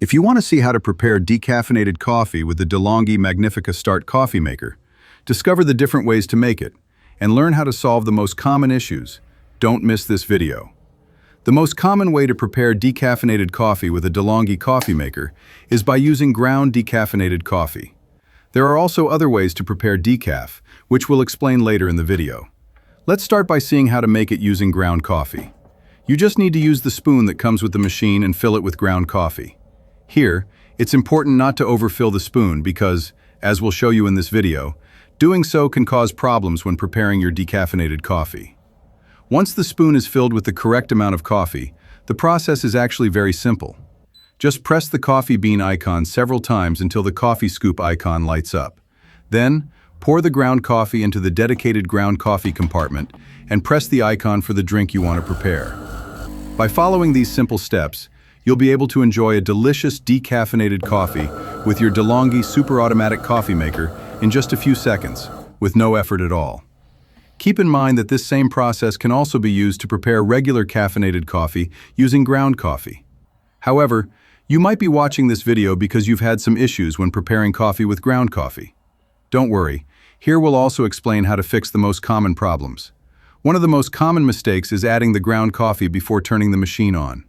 If you want to see how to prepare decaffeinated coffee with the Delonghi Magnifica Start coffee maker, discover the different ways to make it, and learn how to solve the most common issues, don't miss this video. The most common way to prepare decaffeinated coffee with a Delonghi coffee maker is by using ground decaffeinated coffee. There are also other ways to prepare decaf, which we'll explain later in the video. Let's start by seeing how to make it using ground coffee. You just need to use the spoon that comes with the machine and fill it with ground coffee. Here, it's important not to overfill the spoon because, as we'll show you in this video, doing so can cause problems when preparing your decaffeinated coffee. Once the spoon is filled with the correct amount of coffee, the process is actually very simple. Just press the coffee bean icon several times until the coffee scoop icon lights up. Then, pour the ground coffee into the dedicated ground coffee compartment and press the icon for the drink you want to prepare. By following these simple steps, you'll be able to enjoy a delicious decaffeinated coffee with your Delonghi super automatic coffee maker in just a few seconds, with no effort at all. Keep in mind that this same process can also be used to prepare regular caffeinated coffee using ground coffee. However, you might be watching this video because you've had some issues when preparing coffee with ground coffee. Don't worry, here we'll also explain how to fix the most common problems. One of the most common mistakes is adding the ground coffee before turning the machine on.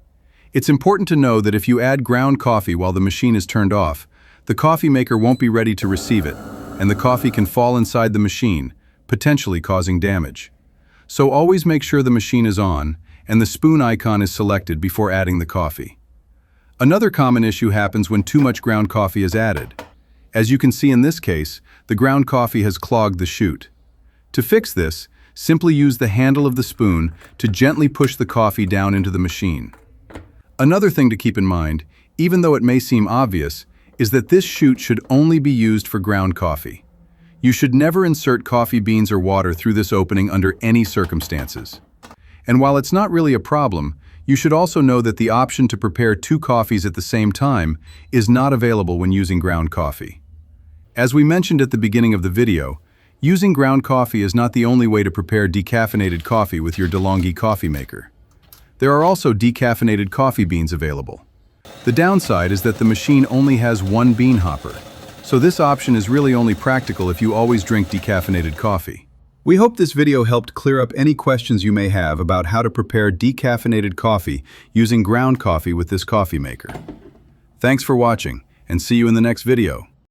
It's important to know that if you add ground coffee while the machine is turned off, the coffee maker won't be ready to receive it, and the coffee can fall inside the machine, potentially causing damage. So always make sure the machine is on and the spoon icon is selected before adding the coffee. Another common issue happens when too much ground coffee is added. As you can see in this case, the ground coffee has clogged the chute. To fix this, simply use the handle of the spoon to gently push the coffee down into the machine. Another thing to keep in mind, even though it may seem obvious, is that this chute should only be used for ground coffee. You should never insert coffee beans or water through this opening under any circumstances. And while it's not really a problem, you should also know that the option to prepare two coffees at the same time is not available when using ground coffee. As we mentioned at the beginning of the video, using ground coffee is not the only way to prepare decaffeinated coffee with your Delonghi coffee maker. There are also decaffeinated coffee beans available. The downside is that the machine only has one bean hopper, so this option is really only practical if you always drink decaffeinated coffee. We hope this video helped clear up any questions you may have about how to prepare decaffeinated coffee using ground coffee with this coffee maker. Thanks for watching, and see you in the next video.